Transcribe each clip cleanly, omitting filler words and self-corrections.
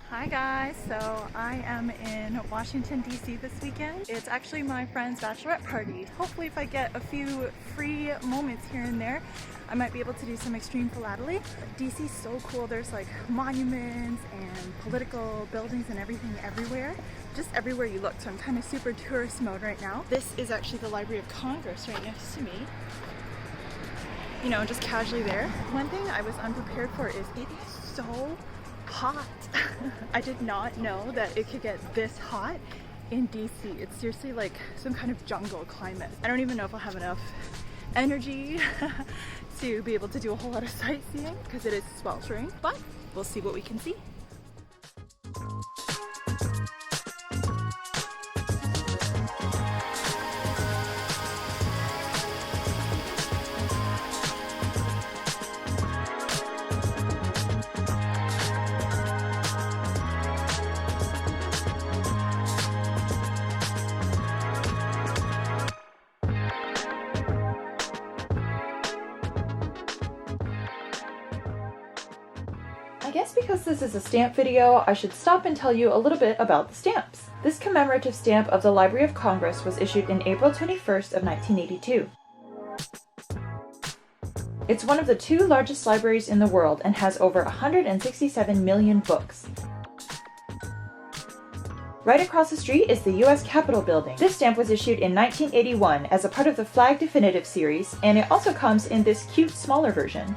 Hi guys, so I am in Washington DC this weekend. It's actually my friend's bachelorette party. Hopefully if I get a few free moments here and there, I might be able to do some Xtremephilately. DC's so cool. There's like monuments and political buildings and everything everywhere. Just everywhere you look, so I'm kind of super tourist mode right now. This is actually the Library of Congress right next to me. You know, just casually there. One thing I was unprepared for is it is so hot. I did not know that it could get this hot in DC. It's seriously like some kind of jungle climate. I don't even know if I'll have enough energy to be able to do a whole lot of sightseeing because it is sweltering, but we'll see what we can see. I guess because this is a stamp video, I should stop and tell you a little bit about the stamps. This commemorative stamp of the Library of Congress was issued in April 21st of 1982. It's one of the 2 largest libraries in the world and has over 167 million books. Right across the street is the US Capitol Building. This stamp was issued in 1981 as a part of the Flag Definitive series, and it also comes in this cute smaller version.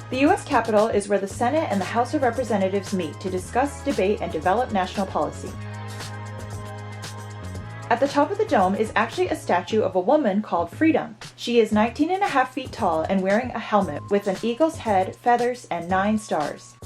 The U.S. Capitol is where the Senate and the House of Representatives meet to discuss, debate, and develop national policy. At the top of the dome is actually a statue of a woman called Freedom. She is 19.5 feet tall and wearing a helmet with an eagle's head, feathers, and 9 stars.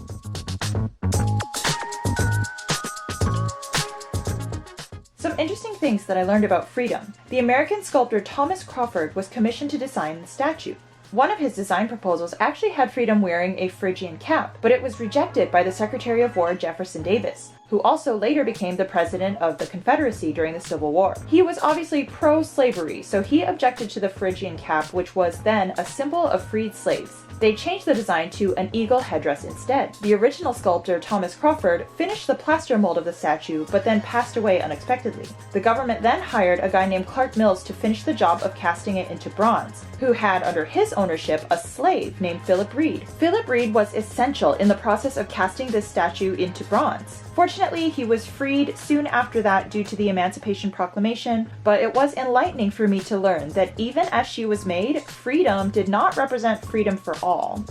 Some interesting things that I learned about Freedom. The American sculptor Thomas Crawford was commissioned to design the statue. One of his design proposals actually had Freedom wearing a Phrygian cap, but it was rejected by the Secretary of War Jefferson Davis, who also later became the president of the Confederacy during the Civil War. He was obviously pro-slavery, so he objected to the Phrygian cap, which was then a symbol of freed slaves. They changed the design to an eagle headdress instead. The original sculptor, Thomas Crawford, finished the plaster mold of the statue, but then passed away unexpectedly. The government then hired a guy named Clark Mills to finish the job of casting it into bronze, who had under his ownership a slave named Phillip Reed. Phillip Reed was essential in the process of casting this statue into bronze. Fortunately, he was freed soon after that due to the Emancipation Proclamation, but it was enlightening for me to learn that even as she was made, freedom did not represent freedom for all.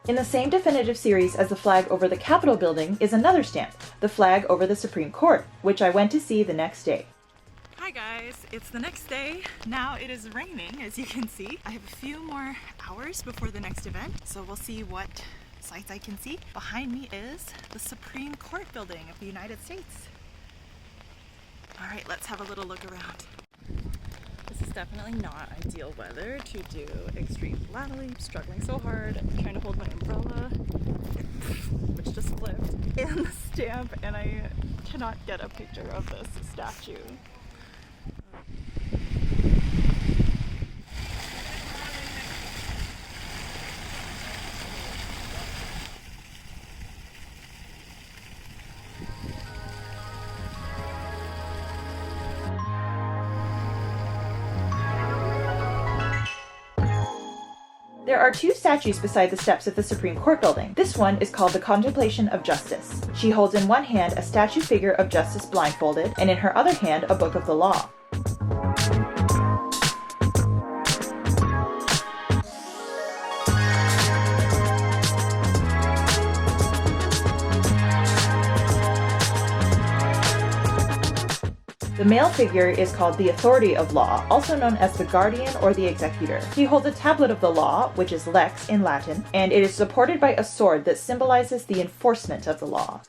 In the same definitive series as the flag over the Capitol building is another stamp, the flag over the Supreme Court, which I went to see the next day. Hi guys, it's the next day. Now it is raining, as you can see. I have a few more hours before the next event, so we'll see what sights I can see. Behind me is the Supreme Court building of the United States. All right, let's have a little look around. This is definitely not ideal weather to do Xtremephilately. I'm struggling so hard. I'm trying to hold my umbrella, which just flipped, and the stamp, and I cannot get a picture of this statue. There are 2 statues beside the steps of the Supreme Court building. This one is called the Contemplation of Justice. She holds in one hand a statue figure of Justice blindfolded, and in her other hand a book of the law. The male figure is called the authority of law, also known as the guardian or the executor. He holds a tablet of the law, which is lex in Latin, and it is supported by a sword that symbolizes the enforcement of the law.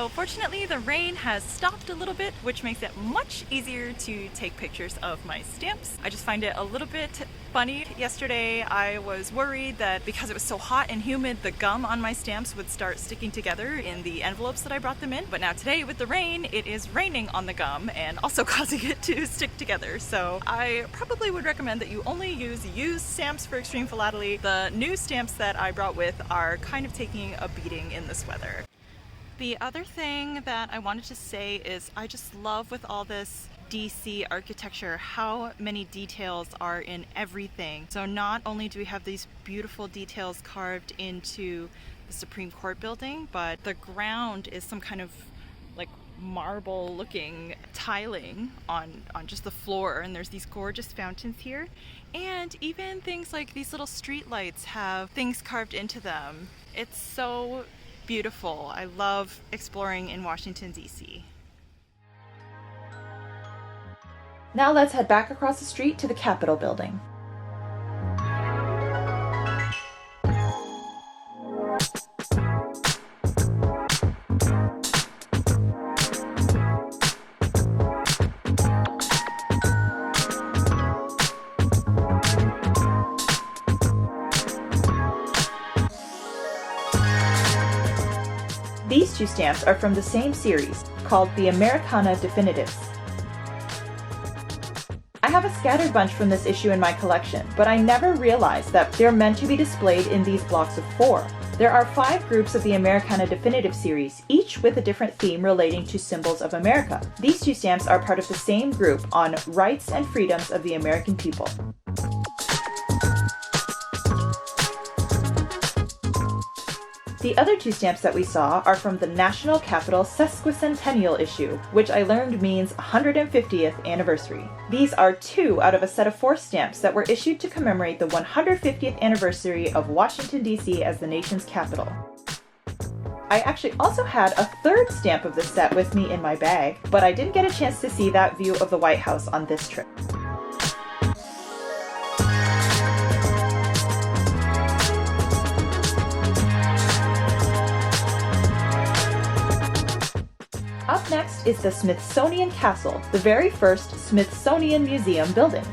So fortunately the rain has stopped a little bit, which makes it much easier to take pictures of my stamps. I just find it a little bit funny. Yesterday I was worried that because it was so hot and humid, the gum on my stamps would start sticking together in the envelopes that I brought them in. But now today with the rain, it is raining on the gum and also causing it to stick together. So I probably would recommend that you only use used stamps for Xtremephilately. The new stamps that I brought with are kind of taking a beating in this weather. The other thing that I wanted to say is I just love with all this DC architecture how many details are in everything. So not only do we have these beautiful details carved into the Supreme Court building, but the ground is some kind of like marble looking tiling on just the floor, and there's these gorgeous fountains here, and even things like these little street lights have things carved into them. It's so beautiful. I love exploring in Washington, D.C. Now let's head back across the street to the Capitol building. These two stamps are from the same series, called the Americana Definitives. I have a scattered bunch from this issue in my collection, but I never realized that they're meant to be displayed in these blocks of 4. There are 5 groups of the Americana Definitive series, each with a different theme relating to symbols of America. These two stamps are part of the same group on rights and freedoms of the American people. The other 2 stamps that we saw are from the National Capital Sesquicentennial issue, which I learned means 150th anniversary. These are 2 out of a set of 4 stamps that were issued to commemorate the 150th anniversary of Washington, D.C. as the nation's capital. I actually also had a 3rd stamp of this set with me in my bag, but I didn't get a chance to see that view of the White House on this trip. Up next is the Smithsonian Castle, the very first Smithsonian Museum building.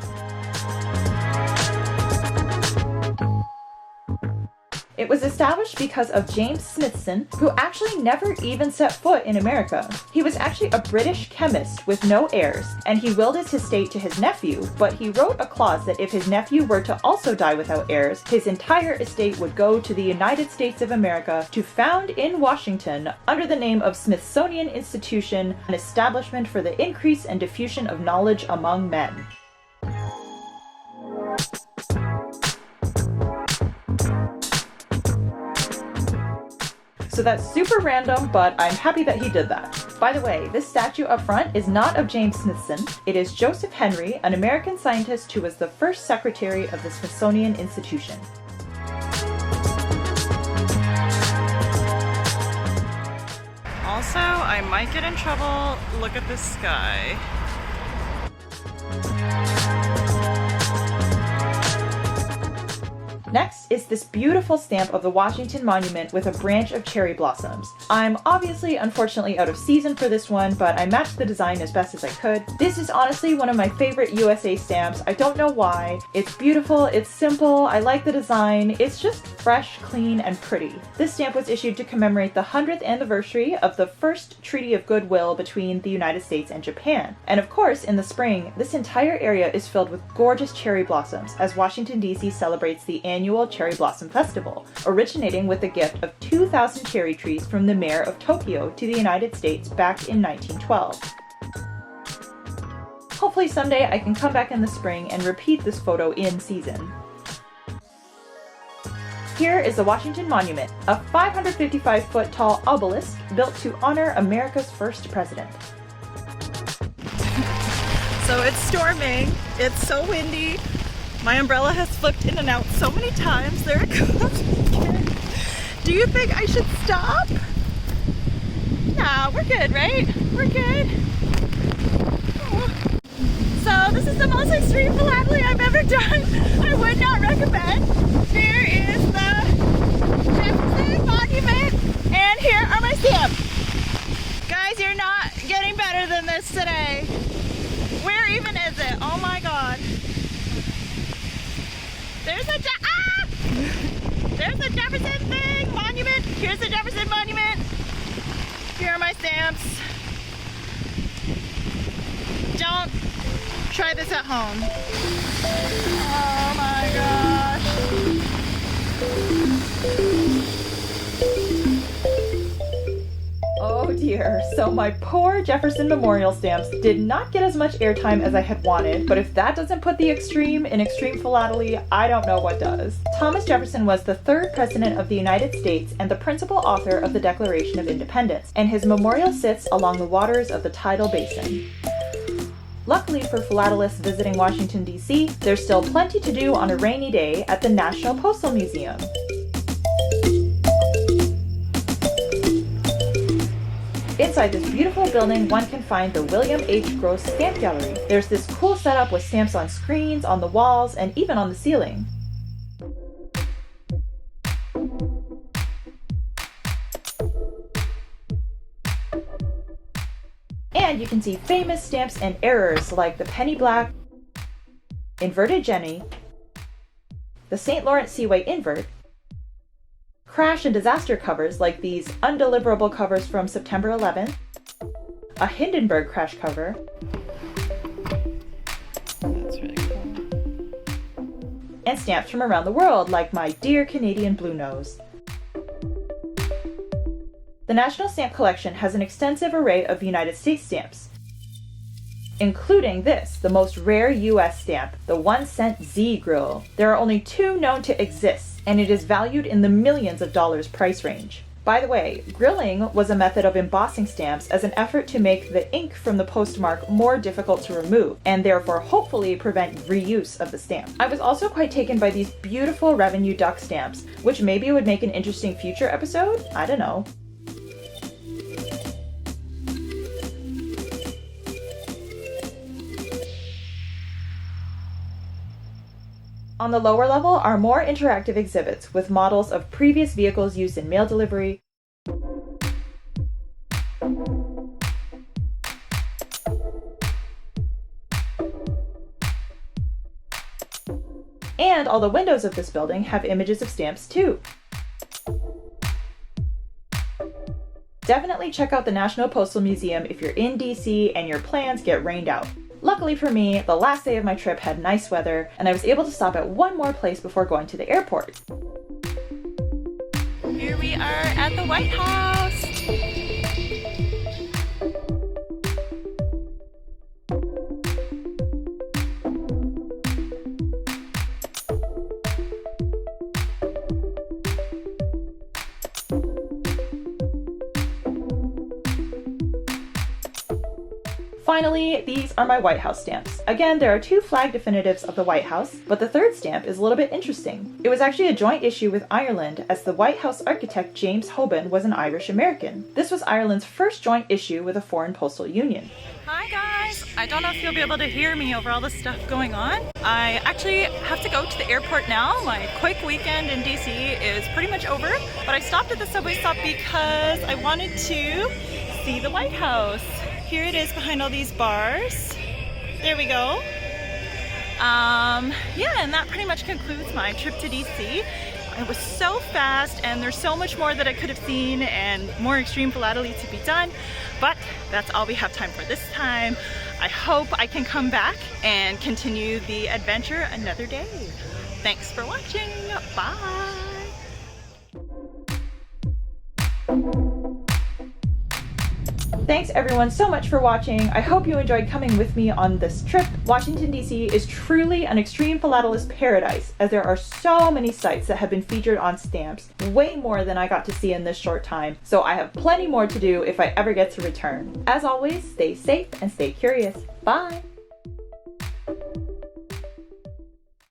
It was established because of James Smithson, who actually never even set foot in America. He was actually a British chemist with no heirs, and he willed his estate to his nephew, but he wrote a clause that if his nephew were to also die without heirs, his entire estate would go to the United States of America to found in Washington, under the name of Smithsonian Institution, an establishment for the increase and diffusion of knowledge among men. So that's super random, but I'm happy that he did that. By the way, this statue up front is not of James Smithson. It is Joseph Henry, an American scientist who was the first secretary of the Smithsonian Institution. Also, I might get in trouble. Look at this sky. Next is this beautiful stamp of the Washington Monument with a branch of cherry blossoms. I'm obviously, unfortunately, out of season for this one, but I matched the design as best as I could. This is honestly one of my favorite USA stamps. I don't know why. It's beautiful, it's simple, I like the design, it's just fresh, clean, and pretty. This stamp was issued to commemorate the 100th anniversary of the first Treaty of Goodwill between the United States and Japan. And of course, in the spring, this entire area is filled with gorgeous cherry blossoms as Washington, D.C. celebrates the annual Cherry Blossom Festival, originating with the gift of 2,000 cherry trees from the mayor of Tokyo to the United States back in 1912. Hopefully someday I can come back in the spring and repeat this photo in season. Here is the Washington Monument, a 555-foot tall obelisk built to honor America's first president. So it's storming, it's so windy. My umbrella has flipped in and out so many times. There it goes again. Do you think I should stop? Nah, we're good, right? We're good. Oh. So this is the most Xtremephilately I've ever done. I would not recommend. Here is the Jefferson Monument, and here are my stamps. better than this today. Where even is it? Oh my god. There's a there's a Jefferson thing! Monument! Here's the Jefferson Monument! Here are my stamps. Don't try this at home. Oh my gosh. Oh dear, so my poor Jefferson Memorial stamps did not get as much airtime as I had wanted, but if that doesn't put the extreme in Xtremephilately, I don't know what does. Thomas Jefferson was the third president of the United States and the principal author of the Declaration of Independence, and his memorial sits along the waters of the tidal basin. Luckily for philatelists visiting Washington, D.C., there's still plenty to do on a rainy day at the National Postal Museum. Inside this beautiful building, one can find the William H. Gross Stamp Gallery. There's this cool setup with stamps on screens, on the walls, and even on the ceiling. And you can see famous stamps and errors like the Penny Black, Inverted Jenny, the St. Lawrence Seaway Invert, crash and disaster covers like these undeliverable covers from September 11th, a Hindenburg crash cover, That's really cool. and stamps from around the world like my dear Canadian Blue Nose. The National Stamp Collection has an extensive array of United States stamps, including this, the most rare US stamp, the 1-cent Z grill. There are only 2 known to exist, and it is valued in the millions of dollars price range. By the way, grilling was a method of embossing stamps as an effort to make the ink from the postmark more difficult to remove, and therefore hopefully prevent reuse of the stamp. I was also quite taken by these beautiful revenue duck stamps, which maybe would make an interesting future episode? I don't know. On the lower level are more interactive exhibits with models of previous vehicles used in mail delivery, and all the windows of this building have images of stamps too. Definitely check out the National Postal Museum if you're in DC and your plans get rained out. Luckily for me, the last day of my trip had nice weather, and I was able to stop at one more place before going to the airport. Here we are at the White House. Finally, these are my White House stamps. Again, there are 2 flag definitives of the White House, but the third stamp is a little bit interesting. It was actually a joint issue with Ireland, as the White House architect James Hoban was an Irish American. This was Ireland's first joint issue with a foreign postal union. Hi guys! I don't know if you'll be able to hear me over all the stuff going on. I actually have to go to the airport now. My quick weekend in DC is pretty much over, but I stopped at the subway stop because I wanted to see the White House. Here it is behind all these bars. There we go. Yeah, and that pretty much concludes my trip to DC. It was so fast, and there's so much more that I could have seen and more Xtremephilately to be done, but that's all we have time for this time. I hope I can come back and continue the adventure another day. Thanks for watching. Bye. Thanks everyone so much for watching. I hope you enjoyed coming with me on this trip. Washington, D.C. is truly an Xtremephilately's paradise, as there are so many sites that have been featured on stamps, way more than I got to see in this short time, so I have plenty more to do if I ever get to return. As always, stay safe and stay curious. Bye!